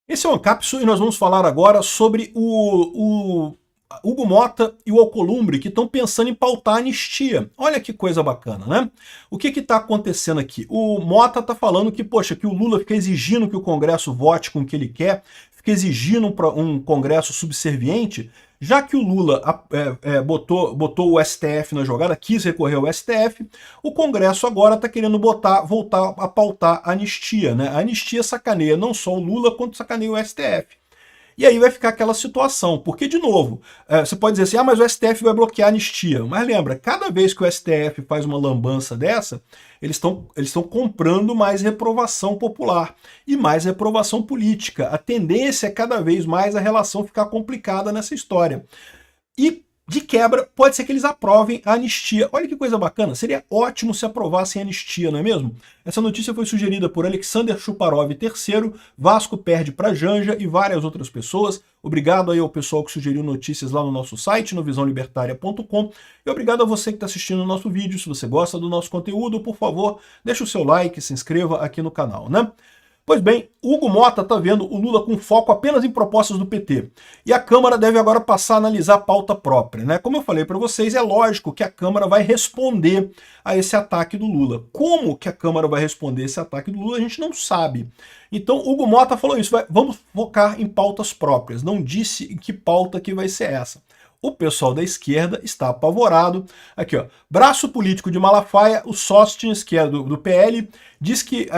Esse é o Ancapsu e nós vamos falar agora sobre o Hugo Mota e o Alcolumbre, que estão pensando em pautar a anistia. Olha que coisa bacana, né? O que está acontecendo aqui? O Mota está falando que, poxa, que o Lula fica exigindo que o Congresso vote com o que ele quer, fica exigindo um Congresso subserviente, já que o Lula botou o STF na jogada, quis recorrer ao STF, o Congresso agora está querendo voltar a pautar a anistia, né? A anistia sacaneia não só o Lula, quanto sacaneia o STF. E aí vai ficar aquela situação, porque, de novo, você pode dizer assim, ah, mas o STF vai bloquear a anistia. Mas lembra, cada vez que o STF faz uma lambança dessa, eles estão comprando mais reprovação popular e mais reprovação política. A tendência é cada vez mais a relação ficar complicada nessa história. E, de quebra, pode ser que eles aprovem a anistia. Olha que coisa bacana, seria ótimo se aprovassem a anistia, não é mesmo? Essa notícia foi sugerida por Alexander Chuparov III, Vasco perde para Janja e várias outras pessoas. Obrigado aí ao pessoal que sugeriu notícias lá no nosso site, no visãolibertaria.com. E obrigado a você que está assistindo o nosso vídeo. Se você gosta do nosso conteúdo, por favor, deixa o seu like, se inscreva aqui no canal, né? Pois bem, Hugo Mota está vendo o Lula com foco apenas em propostas do PT. E a Câmara deve agora passar a analisar a pauta própria, né? Como eu falei para vocês, é lógico que a Câmara vai responder a esse ataque do Lula. Como que a Câmara vai responder esse ataque do Lula, a gente não sabe. Então, Hugo Mota falou isso, vamos focar em pautas próprias. Não disse em que pauta que vai ser essa. O pessoal da esquerda está apavorado. Aqui, ó, braço político de Malafaia, o Sóstines, que é do PL, diz que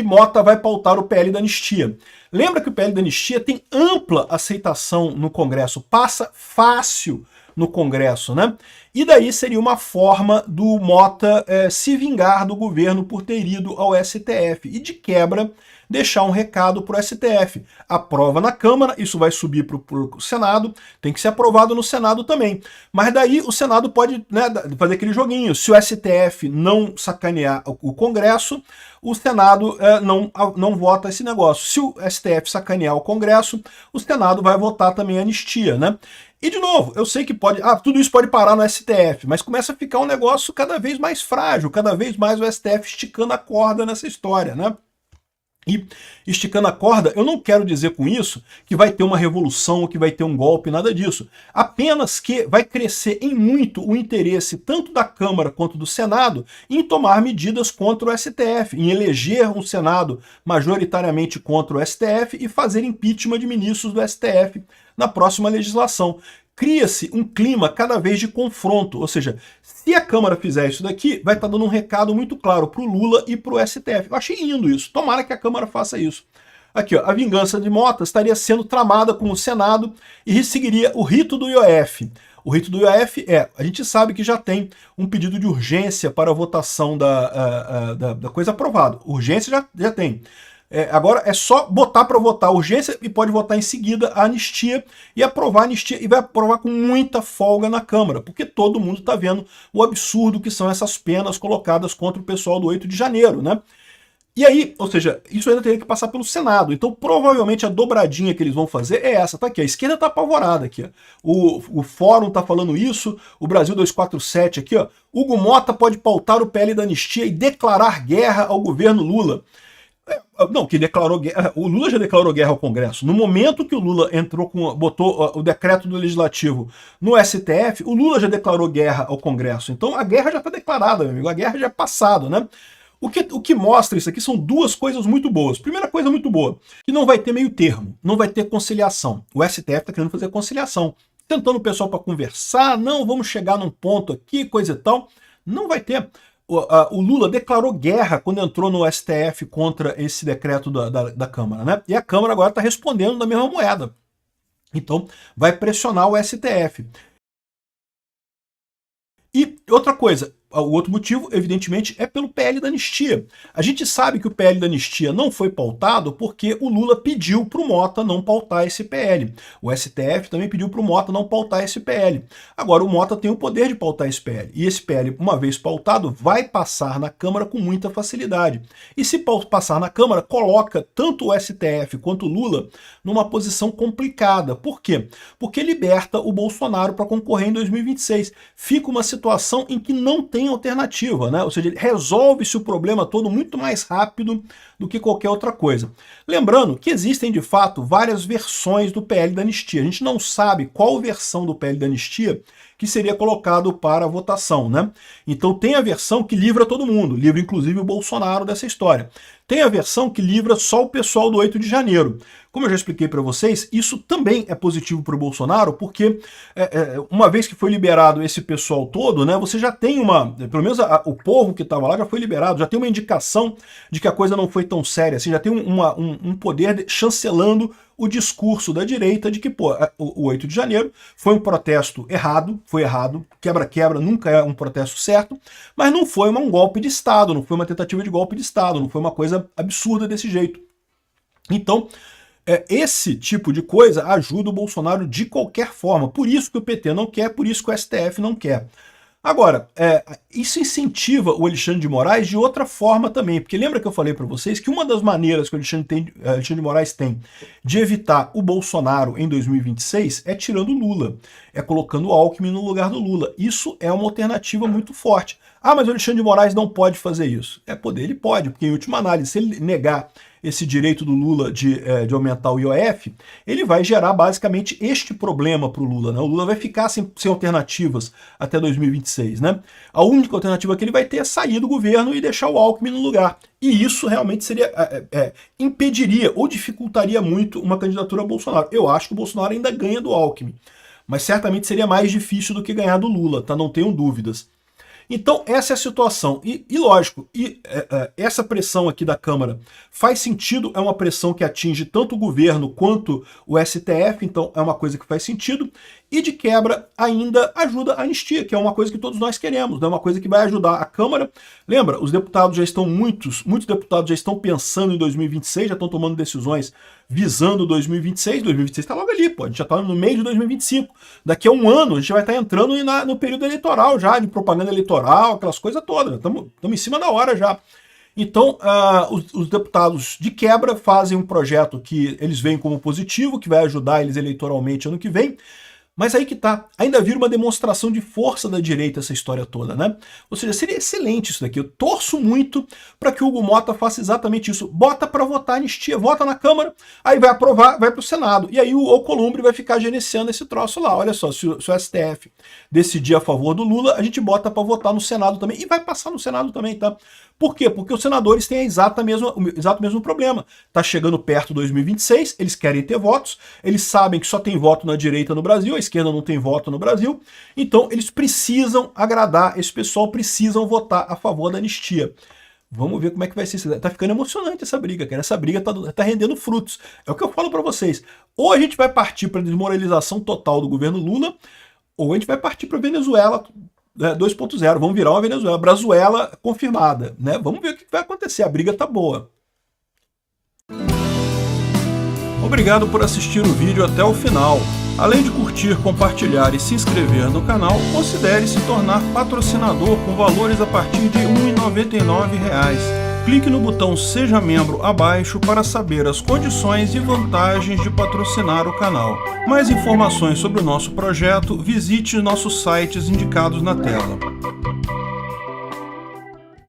Mota vai pautar o PL da anistia. Lembra que o PL da anistia tem ampla aceitação no Congresso, passa fácil no Congresso, né? E daí seria uma forma do Mota se vingar do governo por ter ido ao STF. E de quebra, deixar um recado para o STF. Aprova na Câmara, isso vai subir para o Senado, tem que ser aprovado no Senado também. Mas daí o Senado pode, né, fazer aquele joguinho. Se o STF não sacanear o Congresso, o Senado não vota esse negócio. Se o STF sacanear o Congresso, o Senado vai votar também a anistia, né? E, de novo, eu sei que tudo isso pode parar no STF, mas começa a ficar um negócio cada vez mais frágil, cada vez mais o STF esticando a corda nessa história, né? E esticando a corda, eu não quero dizer com isso que vai ter uma revolução, que vai ter um golpe, nada disso. Apenas que vai crescer em muito o interesse tanto da Câmara quanto do Senado em tomar medidas contra o STF, em eleger um Senado majoritariamente contra o STF e fazer impeachment de ministros do STF na próxima legislação. Cria-se um clima cada vez de confronto, ou seja, se a Câmara fizer isso daqui, vai estar dando um recado muito claro para o Lula e para o STF. Eu achei lindo isso, tomara que a Câmara faça isso. Aqui, ó, a vingança de Mota estaria sendo tramada com o Senado e seguiria o rito do IOF. O rito do IOF a gente sabe que já tem um pedido de urgência para a votação da coisa aprovada. Urgência já tem. Agora é só botar para votar a urgência e pode votar em seguida a anistia e aprovar a anistia, e vai aprovar com muita folga na Câmara, porque todo mundo está vendo o absurdo que são essas penas colocadas contra o pessoal do 8 de janeiro, né? E aí, ou seja, isso ainda teria que passar pelo Senado, então provavelmente a dobradinha que eles vão fazer é essa, tá aqui, a esquerda tá apavorada aqui, ó. O Fórum tá falando isso, o Brasil 247 aqui, ó, Hugo Mota pode pautar o PL da anistia e declarar guerra ao governo Lula. Não, que declarou guerra. O Lula já declarou guerra ao Congresso. No momento que o Lula botou o decreto do Legislativo no STF, o Lula já declarou guerra ao Congresso. Então a guerra já está declarada, meu amigo. A guerra já é passada, né? O que mostra isso aqui são duas coisas muito boas. Primeira coisa muito boa, que não vai ter meio termo, não vai ter conciliação. O STF está querendo fazer conciliação, tentando o pessoal para conversar, não, vamos chegar num ponto aqui, coisa e tal. Não vai ter. O Lula declarou guerra quando entrou no STF contra esse decreto da Câmara, né? E a Câmara agora está respondendo da mesma moeda. Então, vai pressionar o STF. E outra coisa, o outro motivo, evidentemente, é pelo PL da anistia. A gente sabe que o PL da anistia não foi pautado porque o Lula pediu para o Mota não pautar esse PL. O STF também pediu para o Mota não pautar esse PL. Agora, o Mota tem o poder de pautar esse PL. E esse PL, uma vez pautado, vai passar na Câmara com muita facilidade. E se passar na Câmara, coloca tanto o STF quanto o Lula numa posição complicada. Por quê? Porque liberta o Bolsonaro para concorrer em 2026. Fica uma situação em que não tem tem alternativa, né? Ou seja, resolve-se o problema todo muito mais rápido do que qualquer outra coisa. Lembrando que existem, de fato, várias versões do PL da anistia. A gente não sabe qual versão do PL da anistia que seria colocado para votação, né? Então tem a versão que livra todo mundo, livra inclusive o Bolsonaro dessa história. Tem a versão que livra só o pessoal do 8 de janeiro. Como eu já expliquei para vocês, isso também é positivo para o Bolsonaro, porque uma vez que foi liberado esse pessoal todo, né, você já tem pelo menos o povo que estava lá já foi liberado, já tem uma indicação de que a coisa não foi tão séria, assim, já tem um poder chancelando o discurso da direita de que, pô, o 8 de janeiro foi um protesto errado, foi errado, quebra-quebra nunca é um protesto certo, mas não foi um golpe de Estado, não foi uma tentativa de golpe de Estado, não foi uma coisa absurda desse jeito. Então, esse tipo de coisa ajuda o Bolsonaro de qualquer forma. Por isso que o PT não quer, por isso que o STF não quer. Agora, isso incentiva o Alexandre de Moraes de outra forma também, porque lembra que eu falei para vocês que uma das maneiras que o Alexandre de Moraes tem de evitar o Bolsonaro em 2026 é tirando o Lula, é colocando o Alckmin no lugar do Lula. Isso é uma alternativa muito forte. Ah, mas o Alexandre de Moraes não pode fazer isso. Ele pode, porque em última análise, se ele negar esse direito do Lula de aumentar o IOF, ele vai gerar basicamente este problema para o Lula, né? O Lula vai ficar sem alternativas até 2026, né? A única alternativa que ele vai ter é sair do governo e deixar o Alckmin no lugar. E isso realmente impediria ou dificultaria muito uma candidatura a Bolsonaro. Eu acho que o Bolsonaro ainda ganha do Alckmin, mas certamente seria mais difícil do que ganhar do Lula, tá? Não tenho dúvidas. Então essa é a situação, e lógico, essa pressão aqui da Câmara faz sentido, é uma pressão que atinge tanto o governo quanto o STF, então é uma coisa que faz sentido, e de quebra ainda ajuda a anistia, que é uma coisa que todos nós queremos, né? Uma coisa que vai ajudar a Câmara. Lembra, os deputados já estão, muitos deputados já estão pensando em 2026, já estão tomando decisões visando 2026, 2026 está logo ali, pô, a gente já está no meio de 2025, daqui a um ano a gente vai estar entrando no período eleitoral já, de propaganda eleitoral, aquelas coisas todas, estamos em cima da hora já. Então, os deputados de quebra fazem um projeto que eles veem como positivo, que vai ajudar eles eleitoralmente ano que vem, mas aí que tá, ainda vira uma demonstração de força da direita essa história toda, né? Ou seja, seria excelente isso daqui. Eu torço muito para que o Hugo Mota faça exatamente isso. Bota para votar a anistia, vota na Câmara, aí vai aprovar, vai para o Senado. E aí o Alcolumbre vai ficar gerenciando esse troço lá. Olha só, se o STF decidir a favor do Lula, a gente bota para votar no Senado também. E vai passar no Senado também, tá? Por quê? Porque os senadores têm o exato mesmo problema. Tá chegando perto de 2026, eles querem ter votos, eles sabem que só tem voto na direita no Brasil, a esquerda não tem voto no Brasil, então eles precisam agradar, esse pessoal precisam votar a favor da anistia. Vamos ver como é que vai ser. Tá ficando emocionante essa briga, cara. Essa briga tá rendendo frutos. É o que eu falo para vocês. Ou a gente vai partir para desmoralização total do governo Lula, ou a gente vai partir para Venezuela 2.0, vamos virar uma Venezuela, Brazuela confirmada, né? Vamos ver o que vai acontecer, a briga tá boa. Obrigado por assistir o vídeo até o final. Além de curtir, compartilhar e se inscrever no canal, considere se tornar patrocinador com valores a partir de R$ 1,99. Clique no botão Seja Membro abaixo para saber as condições e vantagens de patrocinar o canal. Mais informações sobre o nosso projeto, visite nossos sites indicados na tela.